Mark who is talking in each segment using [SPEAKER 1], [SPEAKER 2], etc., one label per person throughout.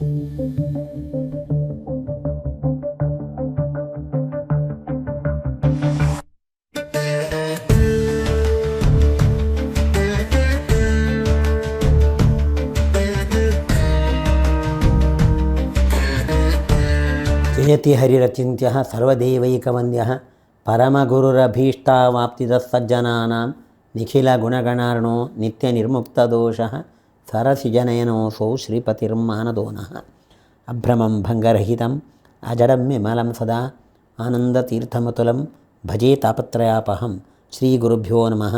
[SPEAKER 1] ಜಯತಿ ಹರಿರಚಿಂತ್ಯ ಸರ್ವದೇವೈಕವಂದ್ಯ ಪರಮಗುರುರಭೀಷ್ಟಾವಾಪ್ತಿದ ಸಜ್ಜನಾನಾಂ ನಿಖಿಲ ಗುಣಗಣಾರ್ಣೋ ನಿತ್ಯ ನಿರ್ಮುಕ್ತದೋಷಃ ಸರಸಿಜನಯನೋऽಸೌ ಶ್ರೀಪತಿರ್ಮಾನದೋನಃ ಅಭ್ರಮಂ ಭಂಗರಹಿತಂ ಅಜಡಂ ವಿಮಲಂ ಸದಾ ಆನಂದತೀರ್ಥಮತುಲಂ ಭಜೆ ತಾಪತ್ರಯಾಪಹಂ ಶ್ರೀಗುರುಭ್ಯೋ ನಮಃ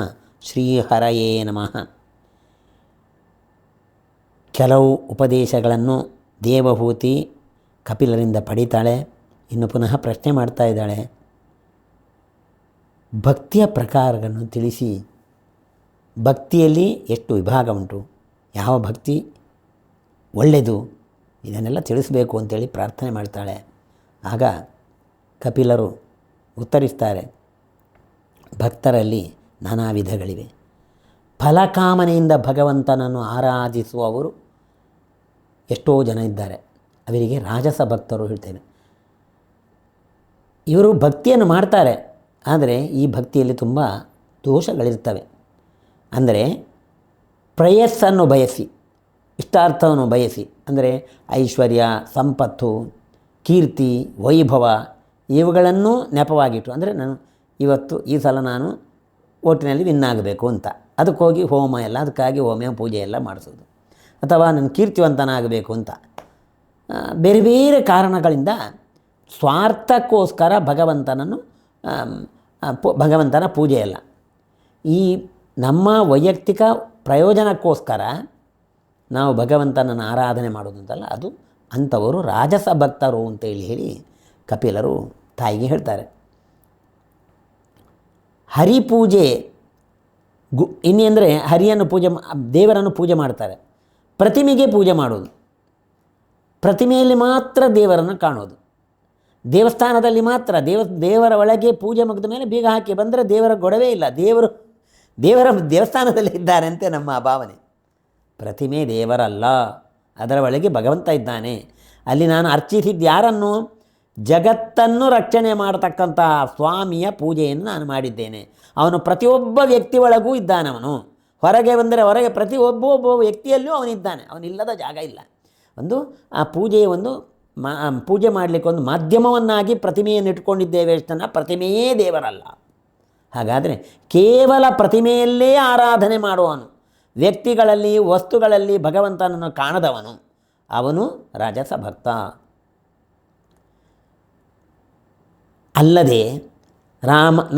[SPEAKER 1] ಶ್ರೀಹರಯೇ ನಮಃ. ಕೆಲವು ಉಪದೇಶಗಳನ್ನು ದೇವಹೂತಿ ಕಪಿಲರಿಂದ ಪಡಿತಾಳೆ. ಇನ್ನು ಪುನಃ ಪ್ರಶ್ನೆ ಮಾಡ್ತಾ ಇದ್ದಾಳೆ. ಭಕ್ತಿಯ ಪ್ರಕಾರಗಳನ್ನು ತಿಳಿಸಿ, ಭಕ್ತಿಯಲ್ಲಿ ಎಷ್ಟು ವಿಭಾಗ ಉಂಟು, ಯಾವ ಭಕ್ತಿ ಒಳ್ಳೆಯದು, ಇದನ್ನೆಲ್ಲ ತಿಳಿಸಬೇಕು ಅಂತೇಳಿ ಪ್ರಾರ್ಥನೆ ಮಾಡ್ತಾಳೆ. ಆಗ ಕಪಿಲರು ಉತ್ತರಿಸ್ತಾರೆ, ಭಕ್ತರಲ್ಲಿ ನಾನಾ ವಿಧಗಳಿವೆ. ಫಲಕಾಮನೆಯಿಂದ ಭಗವಂತನನ್ನು ಆರಾಧಿಸುವವರು ಎಷ್ಟೋ ಜನ ಇದ್ದಾರೆ. ಅವರಿಗೆ ರಾಜಸ ಭಕ್ತರು ಹೇಳ್ತೇವೆ. ಇವರು ಭಕ್ತಿಯನ್ನು ಮಾಡ್ತಾರೆ, ಆದರೆ ಈ ಭಕ್ತಿಯಲ್ಲಿ ತುಂಬ ದೋಷಗಳಿರ್ತವೆ. ಅಂದರೆ ಪ್ರೇಯಸ್ಸನ್ನು ಬಯಸಿ, ಇಷ್ಟಾರ್ಥವನ್ನು ಬಯಸಿ, ಅಂದರೆ ಐಶ್ವರ್ಯ, ಸಂಪತ್ತು, ಕೀರ್ತಿ, ವೈಭವ ಇವುಗಳನ್ನು ನೆಪವಾಗಿಟ್ಟು, ಅಂದರೆ ನಾನು ಇವತ್ತು ಈ ಸಲ ನಾನು ಓಟಿನಲ್ಲಿ ವಿನ್ ಆಗಬೇಕು ಅಂತ ಅದಕ್ಕೋಗಿ ಹೋಮ ಎಲ್ಲ, ಅದಕ್ಕಾಗಿ ಹೋಮ ಪೂಜೆ ಎಲ್ಲ ಮಾಡಿಸೋದು, ಅಥವಾ ನಾನು ಕೀರ್ತಿವಂತನಾಗಬೇಕು ಅಂತ ಬೇರೆ ಬೇರೆ ಕಾರಣಗಳಿಂದ ಸ್ವಾರ್ಥಕ್ಕೋಸ್ಕರ ಭಗವಂತನ ಪೂಜೆಯಲ್ಲ, ಈ ನಮ್ಮ ವೈಯಕ್ತಿಕ ಪ್ರಯೋಜನಕ್ಕೋಸ್ಕರ ನಾವು ಭಗವಂತನನ್ನು ಆರಾಧನೆ ಮಾಡೋದು ಅಂತಲ್ಲ, ಅದು ಅಂಥವರು ರಾಜಸ ಭಕ್ತರು ಅಂತೇಳಿ ಹೇಳಿ ಕಪಿಲರು ತಾಯಿಗೆ ಹೇಳ್ತಾರೆ. ಹರಿಪೂಜೆ ಇನ್ನೆಂದರೆ ಹರಿಯನ್ನು ದೇವರನ್ನು ಪೂಜೆ ಮಾಡ್ತಾರೆ. ಪ್ರತಿಮೆಗೆ ಪೂಜೆ ಮಾಡೋದು, ಪ್ರತಿಮೆಯಲ್ಲಿ ಮಾತ್ರ ದೇವರನ್ನು ಕಾಣೋದು, ದೇವಸ್ಥಾನದಲ್ಲಿ ಮಾತ್ರ ದೇವರ ಒಳಗೆ ಪೂಜೆ ಮುಗಿದ ಮೇಲೆ ಬೀಗ ಹಾಕಿ ಬಂದರೆ ದೇವರ ಗೊಡವೇ ಇಲ್ಲ, ದೇವರ ದೇವಸ್ಥಾನದಲ್ಲಿ ಇದ್ದಾರೆ ಅಂತೆ ನಮ್ಮ ಭಾವನೆ. ಪ್ರತಿಮೆ ದೇವರಲ್ಲ, ಅದರ ಒಳಗೆ ಭಗವಂತ ಇದ್ದಾನೆ. ಅಲ್ಲಿ ನಾನು ಅರ್ಚಿಸಿದ್ದು ಯಾರನ್ನು? ಜಗತ್ತನ್ನು ರಕ್ಷಣೆ ಮಾಡತಕ್ಕಂಥ ಸ್ವಾಮಿಯ ಪೂಜೆಯನ್ನು ನಾನು ಮಾಡಿದ್ದೇನೆ. ಅವನು ಪ್ರತಿಯೊಬ್ಬ ವ್ಯಕ್ತಿ ಒಳಗೂ ಇದ್ದಾನೆ. ಅವನು ಹೊರಗೆ ಬಂದರೆ ಹೊರಗೆ ಒಬ್ಬ ವ್ಯಕ್ತಿಯಲ್ಲೂ ಅವನಿದ್ದಾನೆ, ಅವನಿಲ್ಲದ ಜಾಗ ಇಲ್ಲ. ಒಂದು ಆ ಪೂಜೆಯ ಪೂಜೆ ಮಾಡಲಿಕ್ಕೆ ಒಂದು ಮಾಧ್ಯಮವನ್ನಾಗಿ ಪ್ರತಿಮೆಯನ್ನು ಇಟ್ಕೊಂಡಿದ್ದೇವೆ ಅಷ್ಟನ್ನು, ಪ್ರತಿಮೆಯೇ ದೇವರಲ್ಲ. ಹಾಗಾದರೆ ಕೇವಲ ಪ್ರತಿಮೆಯಲ್ಲೇ ಆರಾಧನೆ ಮಾಡುವವನು, ವ್ಯಕ್ತಿಗಳಲ್ಲಿ ವಸ್ತುಗಳಲ್ಲಿ ಭಗವಂತನನ್ನು ಕಾಣದವನು, ಅವನು ರಾಜಸ ಭಕ್ತ. ಅಲ್ಲದೆ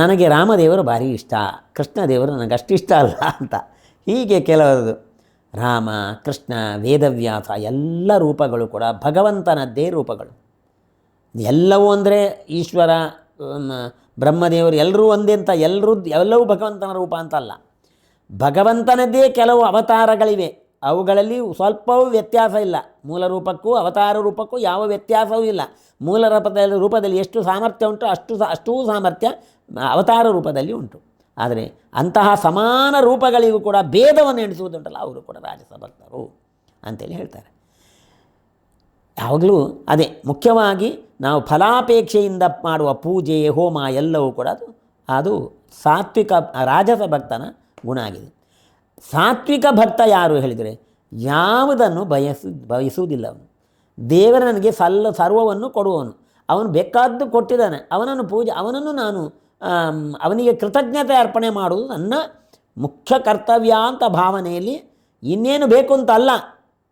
[SPEAKER 1] ನನಗೆ ರಾಮದೇವರು ಭಾರಿ ಇಷ್ಟ, ಕೃಷ್ಣದೇವರು ನನಗಷ್ಟಿಷ್ಟ ಅಲ್ಲ ಅಂತ ಹೀಗೆ ಕೆಲವರು ರಾಮ, ಕೃಷ್ಣ, ವೇದವ್ಯಾಸ ಎಲ್ಲ ರೂಪಗಳು ಕೂಡ ಭಗವಂತನದ್ದೇ ರೂಪಗಳು. ಎಲ್ಲವೂ ಅಂದರೆ ಈಶ್ವರ, ಬ್ರಹ್ಮದೇವರು ಎಲ್ಲರೂ ಒಂದೇ ಅಂತ ಎಲ್ಲವೂ ಭಗವಂತನ ರೂಪ ಅಂತಲ್ಲ. ಭಗವಂತನದ್ದೇ ಕೆಲವು ಅವತಾರಗಳಿವೆ, ಅವುಗಳಲ್ಲಿ ಸ್ವಲ್ಪವೂ ವ್ಯತ್ಯಾಸ ಇಲ್ಲ. ಮೂಲ ರೂಪಕ್ಕೂ ಅವತಾರ ರೂಪಕ್ಕೂ ಯಾವ ವ್ಯತ್ಯಾಸವೂ ಇಲ್ಲ. ಮೂಲ ರೂಪದಲ್ಲಿ ಎಷ್ಟು ಸಾಮರ್ಥ್ಯ ಉಂಟು ಅಷ್ಟೂ ಸಾಮರ್ಥ್ಯ ಅವತಾರ ರೂಪದಲ್ಲಿ ಉಂಟು. ಆದರೆ ಅಂತಹ ಸಮಾನ ರೂಪಗಳಿಗೂ ಕೂಡ ಭೇದವನ್ನು ಎಣಿಸುವುದುಂಟಲ್ಲ, ಅವರು ಕೂಡ ರಾಜಸ ಭಕ್ತರು ಅಂತೇಳಿ ಹೇಳ್ತಾರೆ. ಯಾವಾಗಲೂ ಅದೇ ಮುಖ್ಯವಾಗಿ ನಾವು ಫಲಾಪೇಕ್ಷೆಯಿಂದ ಮಾಡುವ ಪೂಜೆ, ಹೋಮ ಎಲ್ಲವೂ ಕೂಡ ಅದು ಸಾತ್ವಿಕ ರಾಜಸ ಭಕ್ತನ ಗುಣ ಆಗಿದೆ. ಸಾತ್ವಿಕ ಭಕ್ತ ಯಾರು ಹೇಳಿದರೆ, ಯಾವುದನ್ನು ಬಯಸುವುದಿಲ್ಲ. ಅವನು ದೇವರ ನನಗೆ ಸರ್ವವನ್ನು ಕೊಡುವವನು, ಅವನು ಬೇಕಾದ್ದು ಕೊಟ್ಟಿದ್ದಾನೆ, ಅವನನ್ನು ನಾನು ಅವನಿಗೆ ಕೃತಜ್ಞತೆ ಅರ್ಪಣೆ ಮಾಡುವುದು ನನ್ನ ಮುಖ್ಯ ಕರ್ತವ್ಯ ಅಂತ ಭಾವನೆಯಲ್ಲಿ, ಇನ್ನೇನು ಬೇಕು ಅಂತ ಅಲ್ಲ.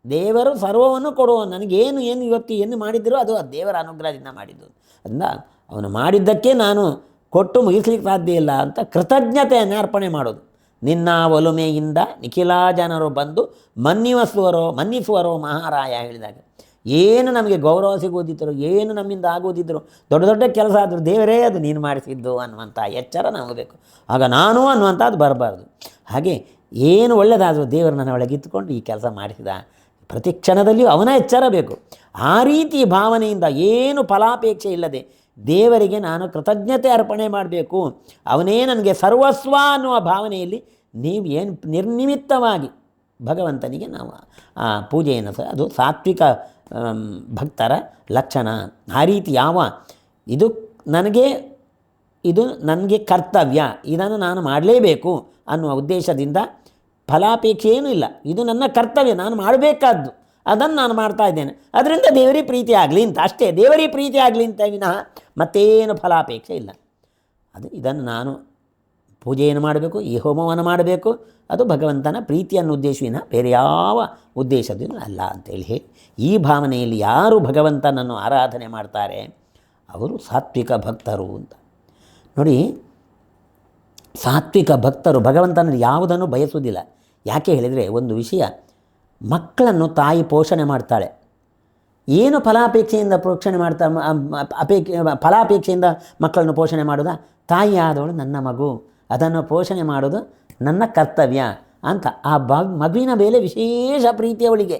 [SPEAKER 1] ದೇವರು ಸರ್ವವನ್ನು ಕೊಡುವವನು, ನನಗೇನು ಇವತ್ತು ಮಾಡಿದ್ದರೂ ಅದು ದೇವರ ಅನುಗ್ರಹದಿಂದ ಮಾಡಿದ್ದು. ಅದರಿಂದ ಅವನು ಮಾಡಿದ್ದಕ್ಕೆ ನಾನು ಕೊಟ್ಟು ಮುಗಿಸ್ಲಿಕ್ಕೆ ಸಾಧ್ಯ ಇಲ್ಲ ಅಂತ ಕೃತಜ್ಞತೆಯನ್ನು ಅರ್ಪಣೆ ಮಾಡೋದು. ನಿನ್ನ ಒಲುಮೆಯಿಂದ ನಿಖಿಲ ಜನರು ಬಂದು ಮನ್ನಿಸುವರೋ ಮಹಾರಾಯ ಹೇಳಿದಾಗ, ಏನು ನಮಗೆ ಗೌರವ ಸಿಗೋದಿದ್ದರು, ಏನು ನಮ್ಮಿಂದ ಆಗೋದಿದ್ದರು, ದೊಡ್ಡ ದೊಡ್ಡ ಕೆಲಸ ಆದರೂ ದೇವರೇ ಅದು ನೀನು ಮಾಡಿಸಿದ್ದು ಅನ್ನುವಂಥ ಎಚ್ಚರ ನಮಗಬೇಕು. ಆಗ ನಾನು ಅನ್ನುವಂಥದ್ದು ಬರಬಾರ್ದು. ಹಾಗೆ ಏನು ಒಳ್ಳೆಯದಾದರೂ ದೇವರು ನನ್ನ ಒಳಗೆ ಇತ್ತುಕೊಂಡು ಈ ಕೆಲಸ ಮಾಡಿಸಿದ, ಪ್ರತಿ ಕ್ಷಣದಲ್ಲಿಯೂ ಅವನ ಎಚ್ಚರ ಬೇಕು. ಆ ರೀತಿ ಭಾವನೆಯಿಂದ ಏನು ಫಲಾಪೇಕ್ಷೆ ಇಲ್ಲದೆ ದೇವರಿಗೆ ನಾನು ಕೃತಜ್ಞತೆ ಅರ್ಪಣೆ ಮಾಡಬೇಕು, ಅವನೇ ನನಗೆ ಸರ್ವಸ್ವ ಅನ್ನುವ ಭಾವನೆಯಲ್ಲಿ ನೀವು ನಿರ್ನಿಮಿತ್ತವಾಗಿ ಭಗವಂತನಿಗೆ ನಾವು ಆ ಪೂಜೆಯನ್ನು ಅದು ಸಾತ್ವಿಕ ಭಕ್ತರ ಲಕ್ಷಣ. ಆ ರೀತಿ ಇದು ನನಗೆ ಕರ್ತವ್ಯ, ಇದನ್ನು ನಾನು ಮಾಡಲೇಬೇಕು ಅನ್ನುವ ಉದ್ದೇಶದಿಂದ ಫಲಾಪೇಕ್ಷೆ ಏನೂ ಇಲ್ಲ. ಇದು ನನ್ನ ಕರ್ತವ್ಯ, ನಾನು ಮಾಡಬೇಕಾದ್ದು, ಅದನ್ನು ನಾನು ಮಾಡ್ತಾ ಇದ್ದೇನೆ, ಅದರಿಂದ ದೇವರಿಗೆ ಪ್ರೀತಿ ಆಗಲಿ ಅಂತ ಅಷ್ಟೇ. ದೇವರಿಗೆ ಪ್ರೀತಿ ಆಗಲಿ ಅಂತ ವಿನಃ ಮತ್ತೇನು ಫಲಾಪೇಕ್ಷೆ ಇಲ್ಲ. ಇದನ್ನು ನಾನು ಪೂಜೆಯನ್ನು ಮಾಡಬೇಕು, ಈ ಹೋಮವನ್ನು ಮಾಡಬೇಕು, ಅದು ಭಗವಂತನ ಪ್ರೀತಿಯನ್ನು ಉದ್ದೇಶವಿನ ಬೇರೆ ಯಾವ ಉದ್ದೇಶದಿಂದ ಅಲ್ಲ ಅಂತೇಳಿ ಈ ಭಾವನೆಯಲ್ಲಿ ಯಾರು ಭಗವಂತನನ್ನು ಆರಾಧನೆ ಮಾಡ್ತಾರೆ ಅವರು ಸಾತ್ವಿಕ ಭಕ್ತರು ಅಂತ. ನೋಡಿ, ಸಾತ್ವಿಕ ಭಕ್ತರು ಭಗವಂತನಲ್ಲಿ ಯಾವುದನ್ನು ಬಯಸುವುದಿಲ್ಲ. ಯಾಕೆ ಹೇಳಿದರೆ, ಒಂದು ವಿಷಯ, ಮಕ್ಕಳನ್ನು ತಾಯಿ ಪೋಷಣೆ ಮಾಡ್ತಾಳೆ. ಏನು ಫಲಾಪೇಕ್ಷೆಯಿಂದ ಪೋಷಣೆ ಫಲಾಪೇಕ್ಷೆಯಿಂದ ಮಕ್ಕಳನ್ನು ಪೋಷಣೆ ಮಾಡೋದಾ? ತಾಯಿ ಆದವಳು ನನ್ನ ಮಗು, ಅದನ್ನು ಪೋಷಣೆ ಮಾಡೋದು ನನ್ನ ಕರ್ತವ್ಯ ಅಂತ ಆ ಮಗುವಿನ ಮೇಲೆ ವಿಶೇಷ ಪ್ರೀತಿ ಅವಳಿಗೆ.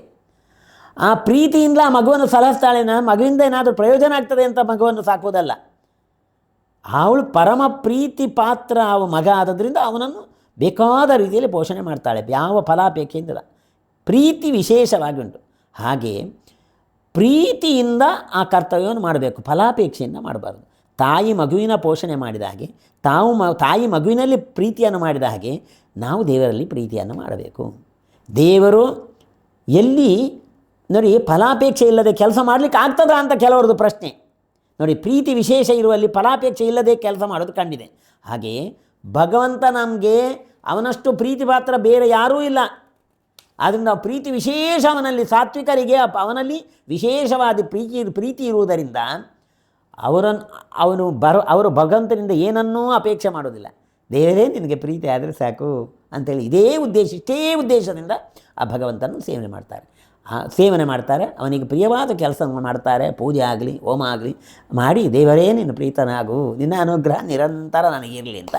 [SPEAKER 1] ಆ ಪ್ರೀತಿಯಿಂದ ಆ ಮಗುವನ್ನು ಸಲಹಿಸ್ತಾಳೆ. ಮಗುವಿಂದ ಏನಾದರೂ ಪ್ರಯೋಜನ ಆಗ್ತದೆ ಅಂತ ಮಗುವನ್ನು ಸಾಕೋದಲ್ಲ. ಅವಳು ಪರಮ ಪ್ರೀತಿ ಪಾತ್ರ ಮಗ ಆದದ್ರಿಂದ ಅವನನ್ನು ಬೇಕಾದ ರೀತಿಯಲ್ಲಿ ಪೋಷಣೆ ಮಾಡ್ತಾಳೆ. ಯಾವ ಫಲಾಪೇಕ್ಷೆಯಿಂದ ಪ್ರೀತಿ ವಿಶೇಷವಾಗಿ ಉಂಟು. ಹಾಗೆ ಪ್ರೀತಿಯಿಂದ ಆ ಕರ್ತವ್ಯವನ್ನು ಮಾಡಬೇಕು, ಫಲಾಪೇಕ್ಷೆಯಿಂದ ಮಾಡಬಾರ್ದು. ತಾಯಿ ಮಗುವಿನ ಪೋಷಣೆ ಮಾಡಿದ ಹಾಗೆ, ತಾಯಿ ಮಗುವಿನಲ್ಲಿ ಪ್ರೀತಿಯನ್ನು ಮಾಡಿದ ಹಾಗೆ ನಾವು ದೇವರಲ್ಲಿ ಪ್ರೀತಿಯನ್ನು ಮಾಡಬೇಕು. ದೇವರು ಎಲ್ಲಿ ನೋಡಿ ಫಲಾಪೇಕ್ಷೆ ಇಲ್ಲದೆ ಕೆಲಸ ಮಾಡಲಿಕ್ಕೆ ಆಗ್ತದಾ ಅಂತ ಕೆಲವರದು ಪ್ರಶ್ನೆ. ನೋಡಿ, ಪ್ರೀತಿ ವಿಶೇಷ ಇರುವಲ್ಲಿ ಫಲಾಪೇಕ್ಷೆ ಇಲ್ಲದೆ ಕೆಲಸ ಮಾಡೋದು ಕಂಡಿದೆ. ಹಾಗೆಯೇ ಭಗವಂತ ನಮಗೆ ಅವನಷ್ಟು ಪ್ರೀತಿ ಪಾತ್ರ ಬೇರೆ ಯಾರೂ ಇಲ್ಲ. ಆದ್ದರಿಂದ ಪ್ರೀತಿ ವಿಶೇಷ ಸಾತ್ವಿಕರಿಗೆ ಅವನಲ್ಲಿ ವಿಶೇಷವಾದ ಪ್ರೀತಿ ಇರುವುದರಿಂದ ಅವರು ಭಗವಂತನಿಂದ ಏನನ್ನೂ ಅಪೇಕ್ಷೆ ಮಾಡೋದಿಲ್ಲ. ದೇವರೇ ನಿನಗೆ ಪ್ರೀತಿ ಆದರೆ ಸಾಕು ಅಂತೇಳಿ ಇಷ್ಟೇ ಉದ್ದೇಶದಿಂದ ಆ ಭಗವಂತನ ಸೇವನೆ ಮಾಡ್ತಾರೆ. ಅವನಿಗೆ ಪ್ರಿಯವಾದ ಕೆಲಸ ಮಾಡ್ತಾರೆ. ಪೂಜೆ ಆಗಲಿ, ಹೋಮ ಆಗಲಿ ಮಾಡಿ ದೇವರೇ ನಿನ್ನ ಪ್ರೀತನಾಗು, ನಿನ್ನ ಅನುಗ್ರಹ ನಿರಂತರ ನನಗಿರಲಿ ಅಂತ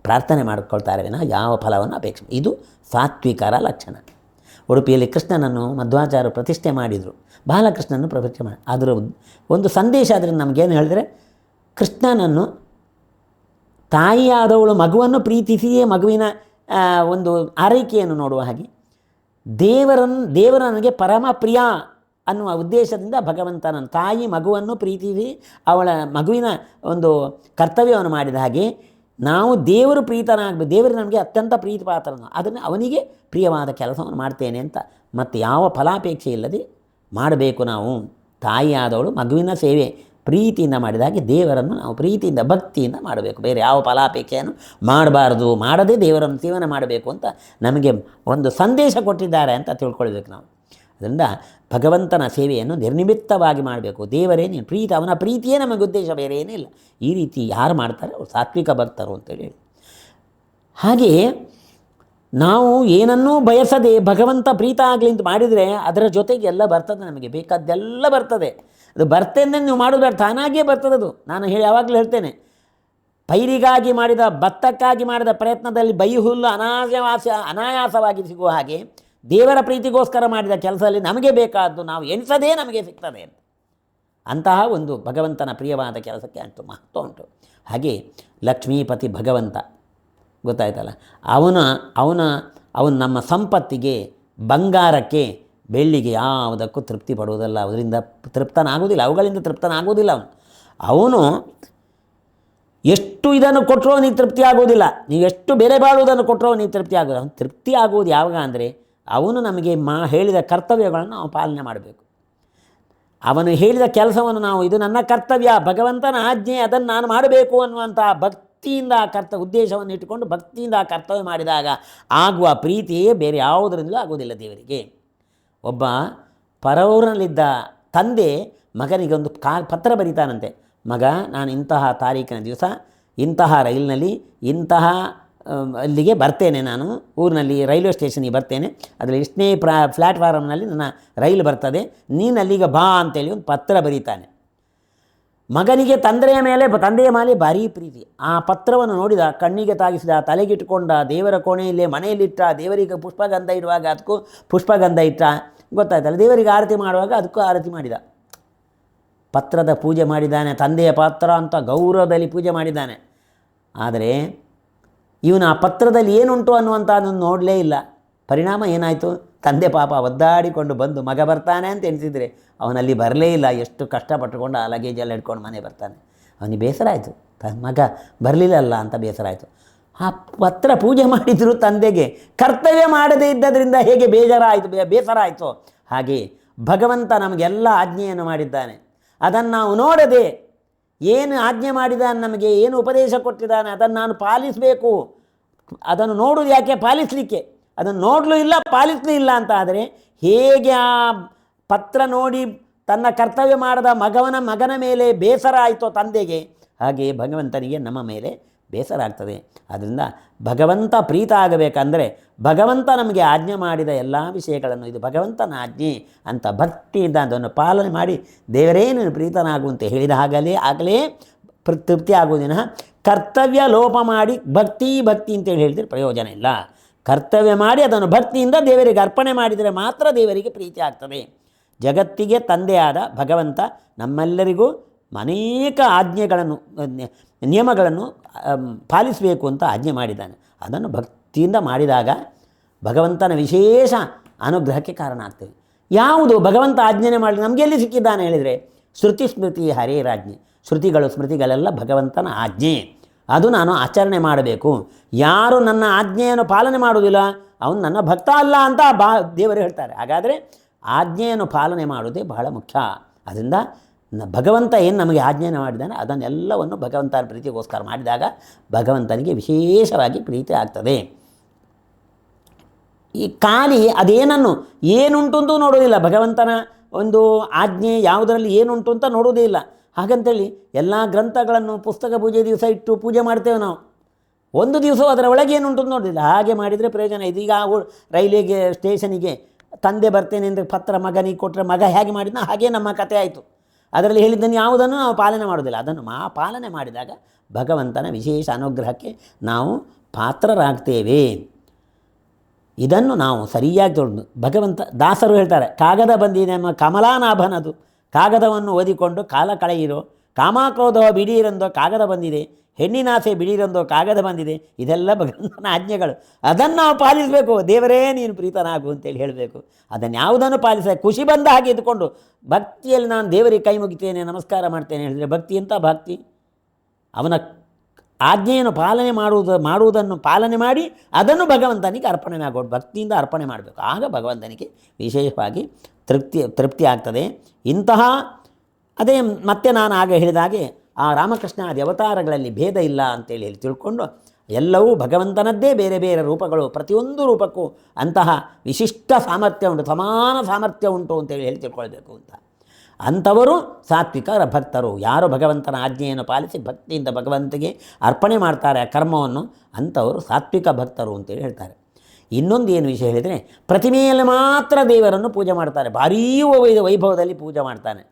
[SPEAKER 1] ಪ್ರಾರ್ಥನೆ ಮಾಡಿಕೊಳ್ತಾರೆ ವಿನಃ ಯಾವ ಫಲವನ್ನು ಅಪೇಕ್ಷೆ. ಇದು ಸಾತ್ವಿಕರ ಲಕ್ಷಣ. ಉಡುಪಿಯಲ್ಲಿ ಕೃಷ್ಣನನ್ನು ಮಧ್ವಾಚಾರ್ಯರು ಪ್ರತಿಷ್ಠೆ ಮಾಡಿದರು, ಬಾಲಕೃಷ್ಣನನ್ನು ಪ್ರತಿಷ್ಠೆ ಮಾಡಿ. ಅದರ ಒಂದು ಸಂದೇಶ ಅದರಿಂದ ನಮಗೇನು ಹೇಳಿದರೆ, ಕೃಷ್ಣನನ್ನು ತಾಯಿಯಾದವಳು ಮಗುವನ್ನು ಪ್ರೀತಿಸಿಯೇ ಮಗುವಿನ ಒಂದು ಆರೈಕೆಯನ್ನು ನೋಡುವ ಹಾಗೆ ದೇವರ ನನಗೆ ಪರಮ ಪ್ರಿಯ ಅನ್ನುವ ಉದ್ದೇಶದಿಂದ ಭಗವಂತನ ತಾಯಿ ಮಗುವನ್ನು ಪ್ರೀತಿಸಿ ಅವಳ ಮಗುವಿನ ಒಂದು ಕರ್ತವ್ಯವನ್ನು ಮಾಡಿದ ಹಾಗೆ ನಾವು ದೇವರು ಪ್ರೀತನಾಗಬೇಕು. ದೇವರು ನಮಗೆ ಅತ್ಯಂತ ಪ್ರೀತಿ ಪಾತ್ರನು, ಅದನ್ನು ಅವನಿಗೆ ಪ್ರಿಯವಾದ ಕೆಲಸವನ್ನು ಮಾಡ್ತೇನೆ ಅಂತ ಮತ್ತು ಯಾವ ಫಲಾಪೇಕ್ಷೆ ಇಲ್ಲದೆ ಮಾಡಬೇಕು. ನಾವು ತಾಯಿಯಾದವಳು ಮಗುವಿನ ಸೇವೆ ಪ್ರೀತಿಯಿಂದ ಮಾಡಿದ ಹಾಗೆ ದೇವರನ್ನು ನಾವು ಪ್ರೀತಿಯಿಂದ ಭಕ್ತಿಯಿಂದ ಮಾಡಬೇಕು. ಬೇರೆ ಯಾವ ಫಲಾಪೇಕ್ಷೆಯನ್ನು ಮಾಡಬಾರ್ದು, ಮಾಡದೇ ದೇವರನ್ನು ಸೇವನೆ ಮಾಡಬೇಕು ಅಂತ ನಮಗೆ ಒಂದು ಸಂದೇಶ ಕೊಟ್ಟಿದ್ದಾರೆ ಅಂತ ತಿಳ್ಕೊಳ್ಬೇಕು ನಾವು. ಅದರಿಂದ ಭಗವಂತನ ಸೇವೆಯನ್ನು ನಿರ್ನಿಮಿತ್ತವಾಗಿ ಮಾಡಬೇಕು. ದೇವರೇ ನೀನು ಪ್ರೀತಿ, ಅವನ ಪ್ರೀತಿಯೇ ನಮಗೆ ಉದ್ದೇಶ, ಬೇರೆ ಏನಿಲ್ಲ. ಈ ರೀತಿ ಯಾರು ಮಾಡ್ತಾರೆ ಅವರು ಸಾತ್ವಿಕ ಭಕ್ತರು ಅಂತೇಳಿ. ಹಾಗೆಯೇ ನಾವು ಏನನ್ನೂ ಬಯಸದೆ ಭಗವಂತ ಪ್ರೀತ ಆಗಲಿ ಅಂತ ಮಾಡಿದರೆ ಅದರ ಜೊತೆಗೆ ಎಲ್ಲ ಬರ್ತದೆ, ನಮಗೆ ಬೇಕಾದ್ದೆಲ್ಲ ಬರ್ತದೆ. ಅದು ಬರ್ತೇನೆ ನೀವು ಮಾಡೋದು ಬೇಡ, ತಾನಾಗಿಯೇ ಬರ್ತದೆ ಅದು. ನಾನು ಯಾವಾಗಲೂ ಹೇಳ್ತೇನೆ, ಪೈರಿಗಾಗಿ ಮಾಡಿದ ಭತ್ತಕ್ಕಾಗಿ ಮಾಡಿದ ಪ್ರಯತ್ನದಲ್ಲಿ ಬೈ ಹುಲ್ಲು ಅನಾಯಾಸವಾಗಿ ಸಿಗುವ ಹಾಗೆ ದೇವರ ಪ್ರೀತಿಗೋಸ್ಕರ ಮಾಡಿದ ಕೆಲಸದಲ್ಲಿ ನಮಗೆ ಬೇಕಾದ್ದು ನಾವು ಎಣಿಸದೇ ನಮಗೆ ಸಿಗ್ತದೆ ಅಂತ. ಅಂತಹ ಒಂದು ಭಗವಂತನ ಪ್ರಿಯವಾದ ಕೆಲಸಕ್ಕೆ ಅಂಟು ಮಹತ್ವ ಉಂಟು. ಹಾಗೆ ಲಕ್ಷ್ಮೀಪತಿ ಭಗವಂತ ಗೊತ್ತಾಯ್ತಲ್ಲ, ಅವನು ನಮ್ಮ ಸಂಪತ್ತಿಗೆ, ಬಂಗಾರಕ್ಕೆ, ಬೆಳ್ಳಿಗೆ ಯಾವುದಕ್ಕೂ ತೃಪ್ತಿ ಪಡುವುದಲ್ಲ. ಅದರಿಂದ ತೃಪ್ತನಾಗುವುದಿಲ್ಲ, ಅವುಗಳಿಂದ ತೃಪ್ತನಾಗುವುದಿಲ್ಲ. ಅವನು ಎಷ್ಟು ಇದನ್ನು ಕೊಟ್ಟರೂ ನೀನು ತೃಪ್ತಿ ಆಗುವುದಿಲ್ಲ. ನೀವು ಎಷ್ಟು ಬೆಲೆ ಬಾಳುವುದನ್ನು ಕೊಟ್ಟರೂ ನೀವು ತೃಪ್ತಿ ಆಗೋದು. ಅವನು ತೃಪ್ತಿ ಆಗುವುದು ಯಾವಾಗ ಅಂದರೆ ಅವನು ನಮಗೆ ಹೇಳಿದ ಕರ್ತವ್ಯಗಳನ್ನು ನಾವು ಪಾಲನೆ ಮಾಡಬೇಕು. ಅವನು ಹೇಳಿದ ಕೆಲಸವನ್ನು ನಾವು ಇದು ನನ್ನ ಕರ್ತವ್ಯ, ಭಗವಂತನ ಆಜ್ಞೆ, ಅದನ್ನು ನಾನು ಮಾಡಬೇಕು ಅನ್ನುವಂಥ ಭಕ್ತಿಯಿಂದ ಆ ಉದ್ದೇಶವನ್ನು ಇಟ್ಟುಕೊಂಡು ಭಕ್ತಿಯಿಂದ ಆ ಕರ್ತವ್ಯ ಮಾಡಿದಾಗ ಆಗುವ ಪ್ರೀತಿಯೇ ಬೇರೆ ಯಾವುದರಿಂದಲೂ ಆಗುವುದಿಲ್ಲ ದೇವರಿಗೆ. ಒಬ್ಬ ಪರವೂರಿನಲ್ಲಿದ್ದ ತಂದೆ ಮಗನಿಗೆ ಒಂದು ಪತ್ರ ಬರೀತಾನಂತೆ, ಮಗ ನಾನು ಇಂತಹ ತಾರೀಕಿನ ದಿವಸ ಇಂತಹ ರೈಲಿನಲ್ಲಿ ಇಂತಹ ಅಲ್ಲಿಗೆ ಬರ್ತೇನೆ, ನಾನು ಊರಿನಲ್ಲಿ ರೈಲ್ವೆ ಸ್ಟೇಷನಿಗೆ ಬರ್ತೇನೆ, ಅದರಲ್ಲಿ ಇಷ್ಟನೇ ಪ್ಲ್ಯಾಟ್ಫಾರ್ಮ್ನಲ್ಲಿ ನನ್ನ ರೈಲು ಬರ್ತದೆ, ನೀನು ಅಲ್ಲಿಗೆ ಬಾ ಅಂತೇಳಿ ಒಂದು ಪತ್ರ ಬರೀತಾನೆ. ಮಗನಿಗೆ ತಂದೆಯ ಮೇಲೆ ಭಾರೀ ಪ್ರೀತಿ. ಆ ಪತ್ರವನ್ನು ನೋಡಿದ, ಕಣ್ಣಿಗೆ ತಾಗಿಸಿದ, ತಲೆಗಿಟ್ಟುಕೊಂಡ, ದೇವರ ಕೋಣೆಯಲ್ಲೇ ಮನೆಯಲ್ಲಿಟ್ಟ, ದೇವರಿಗೆ ಪುಷ್ಪಗಂಧ ಇಡುವಾಗ ಅದಕ್ಕೂ ಪುಷ್ಪಗಂಧ ಇಟ್ಟ, ಗೊತ್ತಾಯ್ತಲ್ಲ, ದೇವರಿಗೆ ಆರತಿ ಮಾಡುವಾಗ ಅದಕ್ಕೂ ಆರತಿ ಮಾಡಿದ. ಪತ್ರದ ಪೂಜೆ ಮಾಡಿದ್ದಾನೆ, ತಂದೆಯ ಪಾತ್ರ ಅಂತ ಗೌರವದಲ್ಲಿ ಪೂಜೆ ಮಾಡಿದ್ದಾನೆ. ಆದರೆ ಇವನು ಆ ಪತ್ರದಲ್ಲಿ ಏನುಂಟು ಅನ್ನುವಂಥದ್ದನ್ನು ನೋಡಲೇ ಇಲ್ಲ. ಪರಿಣಾಮ ಏನಾಯಿತು, ತಂದೆ ಪಾಪ ಒದ್ದಾಡಿಕೊಂಡು ಬಂದು ಮಗ ಬರ್ತಾನೆ ಅಂತ ಎನಿಸಿದರೆ ಅವನಲ್ಲಿ ಬರಲೇ ಇಲ್ಲ. ಎಷ್ಟು ಕಷ್ಟಪಟ್ಟುಕೊಂಡು ಆ ಲಗೇಜೆಲ್ಲ ಹಿಡ್ಕೊಂಡು ಮನೆ ಬರ್ತಾನೆ. ಅವನಿಗೆ ಬೇಸರ ಆಯಿತು, ತನ್ನ ಮಗ ಬರಲಿಲ್ಲಲ್ಲ ಅಂತ ಬೇಸರ ಆಯಿತು. ಆ ಪತ್ರ ಪೂಜೆ ಮಾಡಿದರೂ ತಂದೆಗೆ ಕರ್ತವ್ಯ ಮಾಡದೇ ಇದ್ದದರಿಂದ ಹೇಗೆ ಬೇಸರ ಆಯಿತು, ಹಾಗೆ ಭಗವಂತ ನಮಗೆಲ್ಲ ಆಜ್ಞೆಯನ್ನು ಮಾಡಿದ್ದಾನೆ. ಅದನ್ನು ನಾವು ನೋಡದೆ, ಏನು ಆಜ್ಞೆ ಮಾಡಿದ್ದಾನೆ, ನಮಗೆ ಏನು ಉಪದೇಶ ಕೊಟ್ಟಿದ್ದಾನೆ ಅದನ್ನು ನಾನು ಪಾಲಿಸಬೇಕು. ಅದನ್ನು ನೋಡುವುದು ಯಾಕೆ? ಪಾಲಿಸಲಿಕ್ಕೆ. ಅದನ್ನು ನೋಡಲೂ ಇಲ್ಲ, ಪಾಲಿಸಲೂ ಇಲ್ಲ ಅಂತ ಆದರೆ ಹೇಗೆ ಆ ಪತ್ರ ನೋಡಿ ತನ್ನ ಕರ್ತವ್ಯ ಮಾಡದ ಮಗನ ಮೇಲೆ ಬೇಸರ ಆಯಿತೋ ತಂದೆಗೆ, ಹಾಗೆ ಭಗವಂತನಿಗೆ ನಮ್ಮ ಮೇಲೆ ಬೇಸರ ಆಗ್ತದೆ. ಆದ್ದರಿಂದ ಭಗವಂತ ಪ್ರೀತ ಆಗಬೇಕಂದರೆ ಭಗವಂತ ನಮಗೆ ಆಜ್ಞೆ ಮಾಡಿದ ಎಲ್ಲ ವಿಷಯಗಳನ್ನು ಇದು ಭಗವಂತನ ಆಜ್ಞೆ ಅಂತ ಭಕ್ತಿಯಿಂದ ಅದನ್ನು ಪಾಲನೆ ಮಾಡಿ ದೇವರೇ ನೀನು ಪ್ರೀತನಾಗುವಂತೆ ಹೇಳಿದ ಆಗಲೇ ತೃಪ್ತಿ ಆಗುವುದಿನ ಕರ್ತವ್ಯ ಲೋಪ ಮಾಡಿ ಭಕ್ತಿ ಅಂತೇಳಿ ಹೇಳಿದರೆ ಪ್ರಯೋಜನ ಇಲ್ಲ. ಕರ್ತವ್ಯ ಮಾಡಿ ಅದನ್ನು ಭಕ್ತಿಯಿಂದ ದೇವರಿಗೆ ಅರ್ಪಣೆ ಮಾಡಿದರೆ ಮಾತ್ರ ದೇವರಿಗೆ ಪ್ರೀತಿ ಆಗ್ತದೆ. ಜಗತ್ತಿಗೆ ತಂದೆಯಾದ ಭಗವಂತ ನಮ್ಮೆಲ್ಲರಿಗೂ ಅನೇಕ ಆಜ್ಞೆಗಳನ್ನು ನಿಯಮಗಳನ್ನು ಪಾಲಿಸಬೇಕು ಅಂತ ಆಜ್ಞೆ ಮಾಡಿದ್ದಾನೆ. ಅದನ್ನು ಭಕ್ತಿಯಿಂದ ಮಾಡಿದಾಗ ಭಗವಂತನ ವಿಶೇಷ ಅನುಗ್ರಹಕ್ಕೆ ಕಾರಣ ಆಗ್ತದೆ. ಯಾವುದು ಭಗವಂತ ಆಜ್ಞೆ ಮಾಡಿ ನಮಗೆಲ್ಲಿ ಸಿಕ್ಕಿದ್ದಾನೆ ಹೇಳಿದರೆ ಶ್ರುತಿ ಸ್ಮೃತಿ ಹರೇರಾಜ್ಞೆ. ಸ್ಮೃತಿಗಳೆಲ್ಲ ಭಗವಂತನ ಆಜ್ಞೆ. ಅದು ನಾನು ಆಚರಣೆ ಮಾಡಬೇಕು. ಯಾರು ನನ್ನ ಆಜ್ಞೆಯನ್ನು ಪಾಲನೆ ಮಾಡುವುದಿಲ್ಲ ಅವನು ನನ್ನ ಭಕ್ತ ಅಲ್ಲ ಅಂತ ದೇವರು ಹೇಳ್ತಾರೆ. ಹಾಗಾದರೆ ಆಜ್ಞೆಯನ್ನು ಪಾಲನೆ ಮಾಡುವುದೇ ಬಹಳ ಮುಖ್ಯ. ಅದರಿಂದ ಭಗವಂತ ಏನು ನಮಗೆ ಆಜ್ಞೆಯನ್ನು ಮಾಡಿದ್ದಾನೆ ಅದನ್ನೆಲ್ಲವನ್ನು ಭಗವಂತನ ಪ್ರೀತಿಗೋಸ್ಕರ ಮಾಡಿದಾಗ ಭಗವಂತನಿಗೆ ವಿಶೇಷವಾಗಿ ಪ್ರೀತಿ ಆಗ್ತದೆ. ಈ ಖಾಲಿ ಅದೇನನ್ನು ಏನುಂಟು ಅಂತೂ ನೋಡೋದಿಲ್ಲ. ಭಗವಂತನ ಒಂದು ಆಜ್ಞೆ ಯಾವುದರಲ್ಲಿ ಏನುಂಟು ಅಂತ ನೋಡೋದೇ ಇಲ್ಲ. ಹಾಗಂತೇಳಿ ಎಲ್ಲ ಗ್ರಂಥಗಳನ್ನು ಪುಸ್ತಕ ಪೂಜೆ ದಿವಸ ಇಟ್ಟು ಪೂಜೆ ಮಾಡ್ತೇವೆ ನಾವು. ಒಂದು ದಿವಸ ಅದರ ಒಳಗೆ ಏನುಂಟು ಅಂತ ನೋಡೋದಿಲ್ಲ. ಹಾಗೆ ಮಾಡಿದರೆ ಪ್ರಯೋಜನ. ಇದೀಗ ರೈಲಿಗೆ ಸ್ಟೇಷನಿಗೆ ತಂದೆ ಬರ್ತೇನೆ ಅಂದರೆ ಪತ್ರ ಮಗನಿಗೆ ಕೊಟ್ಟರೆ ಮಗ ಹೇಗೆ ಮಾಡಿದ್ನ ಹಾಗೆ ನಮ್ಮ ಕಥೆ ಆಯಿತು. ಅದರಲ್ಲಿ ಹೇಳಿದ್ದನ್ನು ಯಾವುದನ್ನು ನಾವು ಪಾಲನೆ ಮಾಡೋದಿಲ್ಲ. ಅದನ್ನು ಪಾಲನೆ ಮಾಡಿದಾಗ ಭಗವಂತನ ವಿಶೇಷ ಅನುಗ್ರಹಕ್ಕೆ ನಾವು ಪಾತ್ರರಾಗ್ತೇವೆ. ಇದನ್ನು ನಾವು ಸರಿಯಾಗಿ ತೊಗೊಂಡು ಭಗವಂತ ದಾಸರು ಹೇಳ್ತಾರೆ, ಕಾಗದ ಬಂದಿದೆ ನಮ್ಮ ಕಮಲಾನಾಭನದು, ಕಾಗದವನ್ನು ಓದಿಕೊಂಡು ಕಾಲ ಕಳೆಯಿರೋ, ಕಾಮಾಕ್ರೋಧವ ಬಿಡೀರೆಂದೋ ಕಾಗದ ಬಂದಿದೆ, ಹೆಣ್ಣಿನಾಸೆ ಬಿಡೀರೆಂದೋ ಕಾಗದ ಬಂದಿದೆ. ಇದೆಲ್ಲ ಭಗವಂತನ ಆಜ್ಞೆಗಳು. ಅದನ್ನು ನಾವು ಪಾಲಿಸಬೇಕು. ದೇವರೇ ನೀನು ಪ್ರೀತನಾಗು ಅಂತೇಳಿ ಹೇಳಬೇಕು. ಅದನ್ನು ಯಾವುದನ್ನು ಪಾಲಿಸ ಖುಷಿ ಬಂದ ಹಾಗೆ ಇದ್ದುಕೊಂಡು ಭಕ್ತಿಯಲ್ಲಿ ನಾನು ದೇವರಿಗೆ ಕೈ ಮುಗಿತೇನೆ ನಮಸ್ಕಾರ ಮಾಡ್ತೇನೆ ಹೇಳಿದರೆ ಭಕ್ತಿ ಅಂತ ಭಕ್ತಿ. ಅವನ ಆಜ್ಞೆಯನ್ನು ಪಾಲನೆ ಮಾಡುವುದನ್ನು ಪಾಲನೆ ಮಾಡಿ ಅದನ್ನು ಭಗವಂತನಿಗೆ ಅರ್ಪಣೆ ಆಗೋದು. ಭಕ್ತಿಯಿಂದ ಅರ್ಪಣೆ ಮಾಡಬೇಕು. ಆಗ ಭಗವಂತನಿಗೆ ವಿಶೇಷವಾಗಿ ತೃಪ್ತಿ ಆಗ್ತದೆ. ಇಂತಹ ಅದೇ ಮತ್ತೆ ನಾನು ಆಗ ಹೇಳಿದಾಗೆ ಆ ರಾಮಕೃಷ್ಣಾದಿ ಅವತಾರಗಳಲ್ಲಿ ಭೇದ ಇಲ್ಲ ಅಂತೇಳಿ ತಿಳ್ಕೊಂಡು ಎಲ್ಲವೂ ಭಗವಂತನದ್ದೇ ಬೇರೆ ಬೇರೆ ರೂಪಗಳು. ಪ್ರತಿಯೊಂದು ರೂಪಕ್ಕೂ ಅಂತಹ ವಿಶಿಷ್ಟ ಸಾಮರ್ಥ್ಯ ಉಂಟು, ಸಮಾನ ಸಾಮರ್ಥ್ಯ ಉಂಟು ಅಂತೇಳಿ ತಿಳ್ಕೊಳ್ಬೇಕು ಅಂತ. ಅಂಥವರು ಸಾತ್ವಿಕ ಭಕ್ತರು. ಯಾರು ಭಗವಂತನ ಆಜ್ಞೆಯನ್ನು ಪಾಲಿಸಿ ಭಕ್ತಿಯಿಂದ ಭಗವಂತನಿಗೆ ಅರ್ಪಣೆ ಮಾಡ್ತಾರೆ ಆ ಕರ್ಮವನ್ನು, ಅಂಥವರು ಸಾತ್ವಿಕ ಭಕ್ತರು ಅಂತೇಳಿ ಹೇಳ್ತಾರೆ. ಇನ್ನೊಂದು ಏನು ವಿಷಯ ಹೇಳಿದರೆ ಪ್ರತಿಮೆಯಲ್ಲಿ ಮಾತ್ರ ದೇವರನ್ನು ಪೂಜೆ ಮಾಡ್ತಾರೆ. ಭಾರೀ ವೈಭವದಲ್ಲಿ ಪೂಜೆ ಮಾಡ್ತಾನೆ.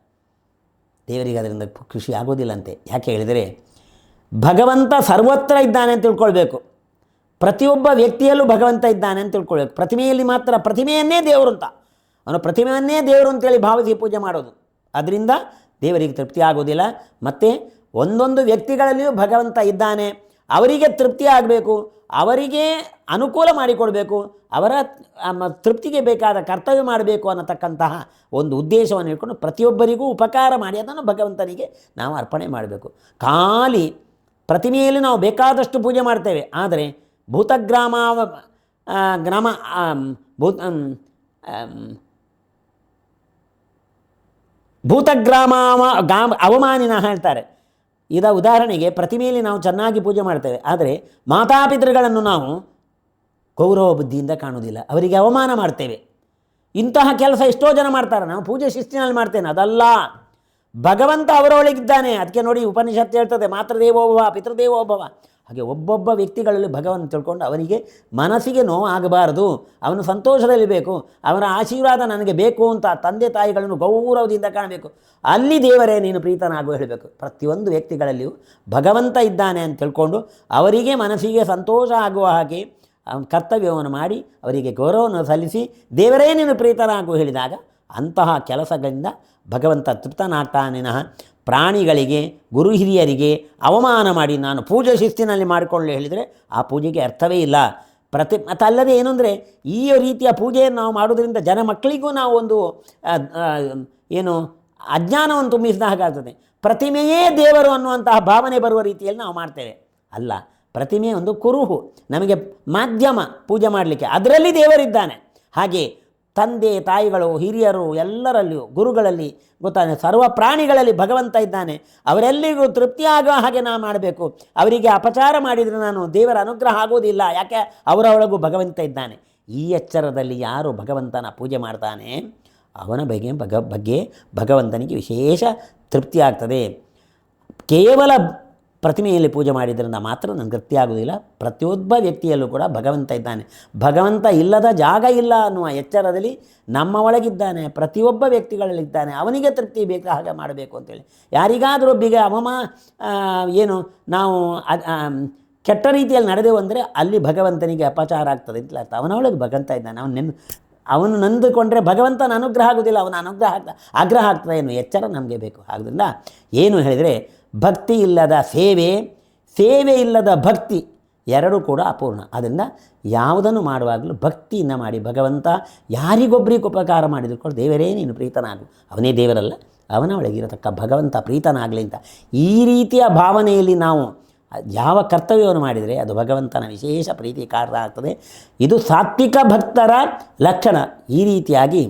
[SPEAKER 1] ದೇವರಿಗೆ ಅದರಿಂದ ಖುಷಿ ಆಗೋದಿಲ್ಲಂತೆ. ಯಾಕೆ ಹೇಳಿದರೆ ಭಗವಂತ ಸರ್ವತ್ರ ಇದ್ದಾನೆ ಅಂತ ತಿಳ್ಕೊಳ್ಬೇಕು. ಪ್ರತಿಯೊಬ್ಬ ವ್ಯಕ್ತಿಯಲ್ಲೂ ಭಗವಂತ ಇದ್ದಾನೆ ಅಂತ ತಿಳ್ಕೊಳ್ಬೇಕು. ಪ್ರತಿಮೆಯಲ್ಲಿ ಮಾತ್ರ ಪ್ರತಿಮೆಯನ್ನೇ ದೇವರು ಅಂತ, ಅವನು ಪ್ರತಿಮೆಯನ್ನೇ ದೇವರು ಅಂತೇಳಿ ಭಾವಿಸಿ ಪೂಜೆ ಮಾಡೋದು. ಅದರಿಂದ ದೇವರಿಗೆ ತೃಪ್ತಿ ಆಗೋದಿಲ್ಲ. ಮತ್ತು ಒಂದೊಂದು ವ್ಯಕ್ತಿಗಳಲ್ಲಿಯೂ ಭಗವಂತ ಇದ್ದಾನೆ, ಅವರಿಗೆ ತೃಪ್ತಿ ಆಗಬೇಕು, ಅವರಿಗೆ ಅನುಕೂಲ ಮಾಡಿಕೊಡಬೇಕು, ಅವರ ತೃಪ್ತಿಗೆ ಬೇಕಾದ ಕರ್ತವ್ಯ ಮಾಡಬೇಕು ಅನ್ನತಕ್ಕಂತಹ ಒಂದು ಉದ್ದೇಶವನ್ನು ಇಟ್ಕೊಂಡು ಪ್ರತಿಯೊಬ್ಬರಿಗೂ ಉಪಕಾರ ಮಾಡಿ ಅದನ್ನು ಭಗವಂತನಿಗೆ ನಾವು ಅರ್ಪಣೆ ಮಾಡಬೇಕು. ಖಾಲಿ ಪ್ರತಿಮೆಯಲ್ಲಿ ನಾವು ಬೇಕಾದಷ್ಟು ಪೂಜೆ ಮಾಡ್ತೇವೆ, ಆದರೆ ಭೂತಗ್ರಾಮ ಅವಮಾನಿನ ಹೇಳ್ತಾರೆ. ಉದಾಹರಣೆಗೆ ಪ್ರತಿಮೆಯಲ್ಲಿ ನಾವು ಚೆನ್ನಾಗಿ ಪೂಜೆ ಮಾಡ್ತೇವೆ, ಆದರೆ ಮಾತಾಪಿತೃಗಳನ್ನು ನಾವು ಗೌರವ ಬುದ್ಧಿಯಿಂದ ಕಾಣುವುದಿಲ್ಲ, ಅವರಿಗೆ ಅವಮಾನ ಮಾಡ್ತೇವೆ. ಇಂತಹ ಕೆಲಸ ಎಷ್ಟೋ ಜನ ಮಾಡ್ತಾರೆ. ನಾವು ಪೂಜೆ ಶಿಸ್ತಿನಲ್ಲಿ ಮಾಡ್ತೇನೆ, ಅದಲ್ಲ. ಭಗವಂತ ಅವರೊಳಗಿದ್ದಾನೆ. ಅದಕ್ಕೆ ನೋಡಿ ಉಪನಿಷತ್ತು ಹೇಳ್ತದೆ, ಮಾತೃದೇವೋಭವ ಪಿತೃದೇವೋಭವ. ಹಾಗೆ ಒಬ್ಬೊಬ್ಬ ವ್ಯಕ್ತಿಗಳಲ್ಲಿ ಭಗವಂತ ತಿಳ್ಕೊಂಡು ಅವನಿಗೆ ಮನಸ್ಸಿಗೆ ನೋವು ಆಗಬಾರದು, ಅವನು ಸಂತೋಷದಲ್ಲಿರಬೇಕು, ಅವರ ಆಶೀರ್ವಾದ ನನಗೆ ಬೇಕು ಅಂತ ತಂದೆ ತಾಯಿಗಳನ್ನು ಗೌರವದಿಂದ ಕಾಣಬೇಕು. ಅಲ್ಲಿ ದೇವರೇ ನೀನು ಪ್ರೀತನಾಗು ಹೇಳಬೇಕು. ಪ್ರತಿಯೊಂದು ವ್ಯಕ್ತಿಗಳಲ್ಲಿಯೂ ಭಗವಂತ ಇದ್ದಾನೆ ಅಂತ ತಿಳ್ಕೊಂಡು ಅವರಿಗೆ ಮನಸ್ಸಿಗೆ ಸಂತೋಷ ಆಗುವ ಹಾಗೆ ಕರ್ತವ್ಯವನ್ನು ಮಾಡಿ ಅವರಿಗೆ ಗೌರವವನ್ನು ಸಲ್ಲಿಸಿ ದೇವರೇ ನೀನು ಪ್ರೀತನಾಗು ಹೇಳಿದಾಗ ಅಂತಹ ಕೆಲಸಗಳಿಂದ ಭಗವಂತ ತೃಪ್ತನಾಗ್ತಾನೆನಃ ಪ್ರಾಣಿಗಳಿಗೆ ಗುರು ಹಿರಿಯರಿಗೆ ಅವಮಾನ ಮಾಡಿ ನಾನು ಪೂಜೆ ಶಿಸ್ತಿನಲ್ಲಿ ಮಾಡಿಕೊಳ್ಳಿ ಹೇಳಿದರೆ ಆ ಪೂಜೆಗೆ ಅರ್ಥವೇ ಇಲ್ಲ. ಮತ್ತು ಅಲ್ಲದೆ ಏನು ಅಂದರೆ ಈ ರೀತಿಯ ಪೂಜೆಯನ್ನು ನಾವು ಮಾಡೋದ್ರಿಂದ ಜನ ಮಕ್ಕಳಿಗೂ ನಾವು ಒಂದು ಏನು ಅಜ್ಞಾನವನ್ನು ತುಂಬಿಸಿದ ಹಾಗಾಗ್ತದೆ. ಪ್ರತಿಮೆಯೇ ದೇವರು ಅನ್ನುವಂತಹ ಭಾವನೆ ಬರುವ ರೀತಿಯಲ್ಲಿ ನಾವು ಮಾಡ್ತೇವೆ. ಅಲ್ಲ, ಪ್ರತಿಮೆ ಒಂದು ಕುರುಹು, ನಮಗೆ ಮಾಧ್ಯಮ ಪೂಜೆ ಮಾಡಲಿಕ್ಕೆ, ಅದರಲ್ಲಿ ದೇವರಿದ್ದಾನೆ. ಹಾಗೆ ತಂದೆ ತಾಯಿಗಳು ಹಿರಿಯರು ಎಲ್ಲರಲ್ಲಿಯೂ ಗುರುಗಳಲ್ಲಿ ಗೊತ್ತಾನೆ, ಸರ್ವ ಪ್ರಾಣಿಗಳಲ್ಲಿ ಭಗವಂತ ಇದ್ದಾನೆ. ಅವರೆಲ್ಲಿಗೂ ತೃಪ್ತಿಯಾಗೋ ಹಾಗೆ ನಾನು ಮಾಡಬೇಕು. ಅವರಿಗೆ ಅಪಚಾರ ಮಾಡಿದರೆ ನಾನು ದೇವರ ಅನುಗ್ರಹ ಆಗೋದಿಲ್ಲ, ಯಾಕೆ ಅವರೊಳಗೂ ಭಗವಂತ ಇದ್ದಾನೆ. ಈ ಎಚ್ಚರದಲ್ಲಿ ಯಾರು ಭಗವಂತನ ಪೂಜೆ ಮಾಡ್ತಾನೆ ಅವನ ಬಗ್ಗೆ ಭಗವಂತನಿಗೆ ವಿಶೇಷ ತೃಪ್ತಿ ಆಗ್ತದೆ. ಕೇವಲ ಪ್ರತಿಮೆಯಲ್ಲಿ ಪೂಜೆ ಮಾಡಿದ್ರಿಂದ ಮಾತ್ರ ನನಗೆ ತೃಪ್ತಿ ಆಗೋದಿಲ್ಲ. ಪ್ರತಿಯೊಬ್ಬ ವ್ಯಕ್ತಿಯಲ್ಲೂ ಕೂಡ ಭಗವಂತ ಇದ್ದಾನೆ. ಭಗವಂತ ಇಲ್ಲದ ಜಾಗ ಇಲ್ಲ ಅನ್ನುವ ಎಚ್ಚರದಲ್ಲಿ ನಮ್ಮ ಒಳಗಿದ್ದಾನೆ, ಪ್ರತಿಯೊಬ್ಬ ವ್ಯಕ್ತಿಗಳಲ್ಲಿದ್ದಾನೆ. ಅವನಿಗೆ ತೃಪ್ತಿ ಬೇಕು, ಹಾಗೆ ಮಾಡಬೇಕು ಅಂತೇಳಿ. ಯಾರಿಗಾದರೂ ಒಬ್ಬಿಗೆ ಏನು ನಾವು ಕೆಟ್ಟ ರೀತಿಯಲ್ಲಿ ನಡೆದೆವು ಅಂದರೆ ಅಲ್ಲಿ ಭಗವಂತನಿಗೆ ಅಪಚಾರ ಆಗ್ತದೆ ಅಂತ ಅರ್ಥ. ಅವನೊಳಗೆ ಭಗವಂತ ಇದ್ದಾನೆ. ಅವನು ನಂದುಕೊಂಡ್ರೆ ಭಗವಂತನ ಅನುಗ್ರಹ ಆಗೋದಿಲ್ಲ, ಅವನ ಆಗ್ರಹ ಆಗ್ತದೆ ಎನ್ನುವ ಎಚ್ಚರ ನಮಗೆ ಬೇಕು. ಆದ್ದರಿಂದ ಏನು ಹೇಳಿದರೆ, ಭಕ್ತಿ ಇಲ್ಲದ ಸೇವೆ ಇಲ್ಲದ ಭಕ್ತಿ ಎರಡೂ ಕೂಡ ಅಪೂರ್ಣ. ಆದ್ದರಿಂದ ಯಾವುದನ್ನು ಮಾಡುವಾಗಲೂ ಭಕ್ತಿಯಿಂದ ಮಾಡಿ. ಭಗವಂತ ಯಾರಿಗೊಬ್ಬರಿಗೆ ಉಪಕಾರ ಮಾಡಿದ್ರು ಕೂಡ ದೇವರೇ ನೀನು ಪ್ರೀತನಾಗು, ಅವನೇ ದೇವರಲ್ಲ, ಅವನ ಒಳಗಿರತಕ್ಕ ಭಗವಂತ ಪ್ರೀತನಾಗಲಿ ಅಂತ ಈ ರೀತಿಯ ಭಾವನೆಯಲ್ಲಿ ನಾವು ಯಾವ ಕರ್ತವ್ಯವನ್ನು ಮಾಡಿದರೆ ಅದು ಭಗವಂತನ ವಿಶೇಷ ಪ್ರೀತಿ ಕಾರಣ ಆಗ್ತದೆ. ಇದು ಸಾತ್ವಿಕ ಭಕ್ತರ ಲಕ್ಷಣ. ಈ ರೀತಿಯಾಗಿ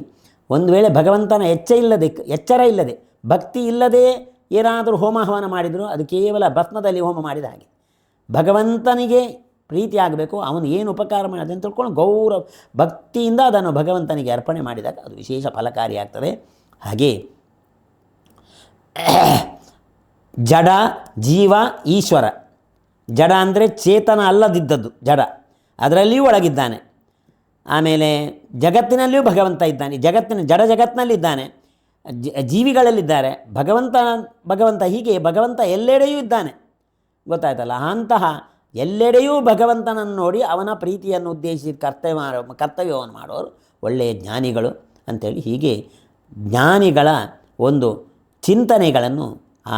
[SPEAKER 1] ಒಂದು ವೇಳೆ ಭಗವಂತನ ಎಚ್ಚರ ಇಲ್ಲದೆ ಭಕ್ತಿ ಇಲ್ಲದೆ ಏನಾದರೂ ಹೋಮ ಹವನ ಮಾಡಿದರೂ ಅದು ಕೇವಲ ಭಸ್ಮದಲ್ಲಿ ಹೋಮ ಮಾಡಿದ ಹಾಗೆ. ಭಗವಂತನಿಗೆ ಪ್ರೀತಿ ಆಗಬೇಕು, ಅವನು ಏನು ಉಪಕಾರ ಮಾಡಿದೆ ಅಂತ ತಿಳ್ಕೊಂಡು ಗೌರವ ಭಕ್ತಿಯಿಂದ ಅದನ್ನು ಭಗವಂತನಿಗೆ ಅರ್ಪಣೆ ಮಾಡಿದಾಗ ಅದು ವಿಶೇಷ ಫಲಕಾರಿಯಾಗ್ತದೆ. ಹಾಗೆ ಜಡ, ಜೀವ, ಈಶ್ವರ. ಜಡ ಅಂದರೆ ಚೇತನ ಅಲ್ಲದಿದ್ದದ್ದು ಜಡ, ಅದರಲ್ಲಿಯೂ ಒಳಗಿದ್ದಾನೆ. ಆಮೇಲೆ ಜಗತ್ತಿನಲ್ಲಿಯೂ ಭಗವಂತ ಇದ್ದಾನೆ, ಜಗತ್ತಿನಲ್ಲಿದ್ದಾನೆ, ಜೀವಿಗಳಲ್ಲಿದ್ದಾರೆ ಭಗವಂತ. ಹೀಗೆ ಭಗವಂತ ಎಲ್ಲೆಡೆಯೂ ಇದ್ದಾನೆ, ಗೊತ್ತಾಯ್ತಲ್ಲ. ಅಂತಹ ಎಲ್ಲೆಡೆಯೂ ಭಗವಂತನನ್ನು ನೋಡಿ ಅವನ ಪ್ರೀತಿಯನ್ನು ಉದ್ದೇಶಿಸಿ ಕರ್ತವ್ಯವನ್ನು ಮಾಡೋರು ಒಳ್ಳೆಯ ಜ್ಞಾನಿಗಳು ಅಂಥೇಳಿ. ಹೀಗೆ ಜ್ಞಾನಿಗಳ ಒಂದು ಚಿಂತನೆಗಳನ್ನು ಆ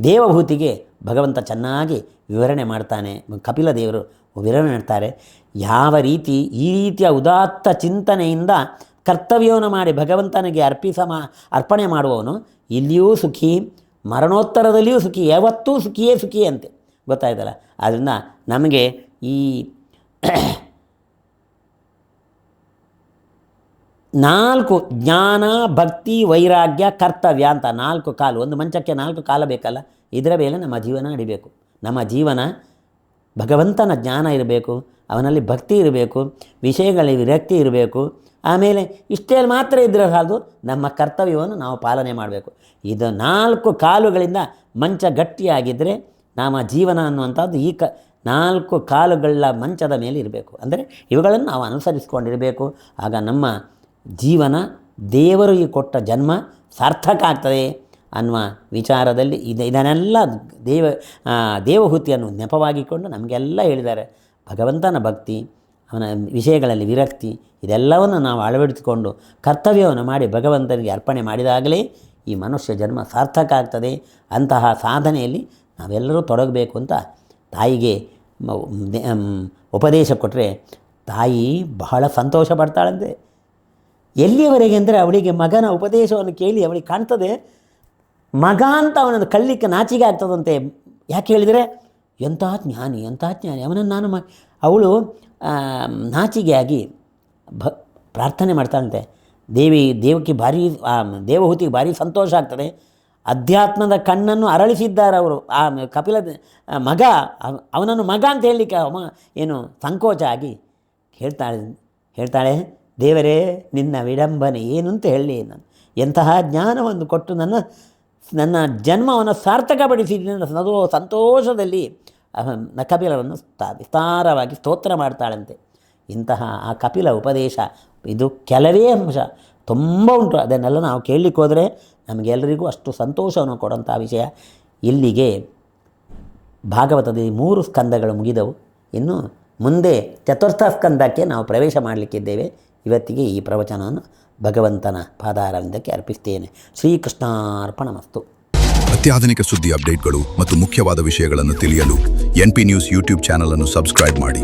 [SPEAKER 1] ದೇವಭೂತಿಗೆ ಭಗವಂತ ಚೆನ್ನಾಗಿ ವಿವರಣೆ ಮಾಡ್ತಾನೆ. ಕಪಿಲ ದೇವರು ವಿವರಣೆ ಮಾಡ್ತಾರೆ. ಯಾವ ರೀತಿ ಈ ರೀತಿಯ ಉದಾತ್ತ ಚಿಂತನೆಯಿಂದ ಕರ್ತವ್ಯವನ್ನು ಮಾಡಿ ಭಗವಂತನಿಗೆ ಅರ್ಪಣೆ ಮಾಡುವವನು ಇಲ್ಲಿಯೂ ಸುಖಿ, ಮರಣೋತ್ತರದಲ್ಲಿಯೂ ಸುಖಿ, ಯಾವತ್ತೂ ಸುಖಿ ಅಂತೆ, ಗೊತ್ತಾಯ್ತಲ್ಲ. ಆದ್ದರಿಂದ ನಮಗೆ ಈ 4 ಜ್ಞಾನ, ಭಕ್ತಿ, ವೈರಾಗ್ಯ, ಕರ್ತವ್ಯ ಅಂತ 4 ಕಾಲು. ಒಂದು ಮಂಚಕ್ಕೆ 4 ಕಾಲ ಬೇಕಲ್ಲ, ಇದರ ಮೇಲೆ ನಮ್ಮ ಜೀವನ ನಡಿಬೇಕು. ನಮ್ಮ ಜೀವನ ಭಗವಂತನ ಜ್ಞಾನ ಇರಬೇಕು, ಅವನಲ್ಲಿ ಭಕ್ತಿ ಇರಬೇಕು, ವಿಷಯಗಳಲ್ಲಿ ವಿರಕ್ತಿ ಇರಬೇಕು. ಆಮೇಲೆ ಇಷ್ಟೇ ಮಾತ್ರ ಇದ್ದರೆ ಸಾಲದು, ನಮ್ಮ ಕರ್ತವ್ಯವನ್ನು ನಾವು ಪಾಲನೆ ಮಾಡಬೇಕು. ಇದು 4 ಕಾಲುಗಳಿಂದ ಮಂಚ ಗಟ್ಟಿಯಾಗಿದ್ದರೆ ನಮ್ಮ ಜೀವನ ಅನ್ನುವಂಥದ್ದು 4 ಕಾಲುಗಳ ಮಂಚದ ಮೇಲೆ ಇರಬೇಕು. ಅಂದರೆ ಇವುಗಳನ್ನು ನಾವು ಅನುಸರಿಸಿಕೊಂಡಿರಬೇಕು. ಆಗ ನಮ್ಮ ಜೀವನ ದೇವರು ಈ ಕೊಟ್ಟ ಜನ್ಮ ಸಾರ್ಥಕ ಆಗ್ತದೆ ಅನ್ನುವ ವಿಚಾರದಲ್ಲಿ ಇದನ್ನೆಲ್ಲ ದೇವಹೂತಿಯನ್ನು ನೆಪವಾಗಿಕೊಂಡು ನಮಗೆಲ್ಲ ಹೇಳಿದ್ದಾರೆ. ಭಗವಂತನ ಭಕ್ತಿ, ಅವನ ವಿಷಯಗಳಲ್ಲಿ ವಿರಕ್ತಿ, ಇದೆಲ್ಲವನ್ನು ನಾವು ಅಳವಡಿಸಿಕೊಂಡು ಕರ್ತವ್ಯವನ್ನು ಮಾಡಿ ಭಗವಂತನಿಗೆ ಅರ್ಪಣೆ ಮಾಡಿದಾಗಲೇ ಈ ಮನುಷ್ಯ ಜನ್ಮ ಸಾರ್ಥಕ ಆಗ್ತದೆ. ಅಂತಹ ಸಾಧನೆಯಲ್ಲಿ ನಾವೆಲ್ಲರೂ ತೊಡಗಬೇಕು ಅಂತ ತಾಯಿಗೆ ಉಪದೇಶ ಕೊಟ್ಟರೆ ತಾಯಿ ಬಹಳ ಸಂತೋಷ ಪಡ್ತಾಳಂತೆ. ಎಲ್ಲಿಯವರೆಗೆ ಅಂದರೆ ಅವಳಿಗೆ ಮಗನ ಉಪದೇಶವನ್ನು ಕೇಳಿ ಅವಳಿಗೆ ಕಾಣ್ತದೆ ಮಗ ಅಂತ ಅವನನ್ನು ಕಳ್ಳಲಿಕ್ಕೆ ನಾಚಿಕೆ ಆಗ್ತದಂತೆ. ಯಾಕೆ ಹೇಳಿದರೆ ಎಂಥ ಜ್ಞಾನಿ ಅವನನ್ನು ನಾನು ಅವಳು ನಾಚಿಕೆಯಾಗಿ ಪ್ರಾರ್ಥನೆ ಮಾಡ್ತಾಳಂತೆ. ದೇವಹೂತಿಗೆ ಭಾರಿ ಸಂತೋಷ ಆಗ್ತದೆ. ಅಧ್ಯಾತ್ಮದ ಕಣ್ಣನ್ನು ಅರಳಿಸಿದ್ದಾರೆ ಅವರು. ಆ ಕಪಿಲ ಮಗ, ಅವನನ್ನು ಮಗ ಅಂತ ಹೇಳಲಿಕ್ಕೆ ಏನು ಸಂಕೋಚ ಆಗಿ ಹೇಳ್ತಾಳೆ ದೇವರೇ ನಿನ್ನ ವಿಡಂಬನೆ ಏನು ಅಂತ ಹೇಳಲಿ, ನಾನು ಎಂತಹ ಜ್ಞಾನವನ್ನು ಕೊಟ್ಟು ನನ್ನ ಜನ್ಮವನ್ನು ಸಾರ್ಥಕಪಡಿಸಿದ ಸಂತೋಷದಲ್ಲಿ ಕಪಿಲವನ್ನು ವಿಸ್ತಾರವಾಗಿ ಸ್ತೋತ್ರ ಮಾಡ್ತಾಳಂತೆ. ಇಂತಹ ಆ ಕಪಿಲ ಉಪದೇಶ ಇದು ಕೆಲವೇ ಅಂಶ, ತುಂಬ ಉಂಟು. ಅದನ್ನೆಲ್ಲ ನಾವು ಕೇಳಲಿಕ್ಕೆ ಹೋದರೆ ನಮಗೆಲ್ಲರಿಗೂ ಅಷ್ಟು ಸಂತೋಷವನ್ನು ಕೊಡುವಂಥ ವಿಷಯ. ಇಲ್ಲಿಗೆ ಭಾಗವತದ 3 ಸ್ಕಂದಗಳು ಮುಗಿದವು. ಇನ್ನು ಮುಂದೆ 4ಥ ಸ್ಕಂದಕ್ಕೆ ನಾವು ಪ್ರವೇಶ ಮಾಡಲಿಕ್ಕಿದ್ದೇವೆ. ಇವತ್ತಿಗೆ ಈ ಪ್ರವಚನವನ್ನು ಭಗವಂತನ ಪಾದಾರವಿಂದಕ್ಕೆ ಅರ್ಪಿಸ್ತೇನೆ. ಶ್ರೀಕೃಷ್ಣಾರ್ಪಣಮಸ್ತು.
[SPEAKER 2] ಅತ್ಯಾಧುನಿಕ ಸುದ್ದಿ ಅಪ್ಡೇಟ್ಗಳು ಮತ್ತು ಮುಖ್ಯವಾದ ವಿಷಯಗಳನ್ನು ತಿಳಿಯಲು NP ನ್ಯೂಸ್ ಯೂಟ್ಯೂಬ್ ಚಾನಲ್ ಅನ್ನು ಸಬ್ಸ್ಕ್ರೈಬ್ ಮಾಡಿ.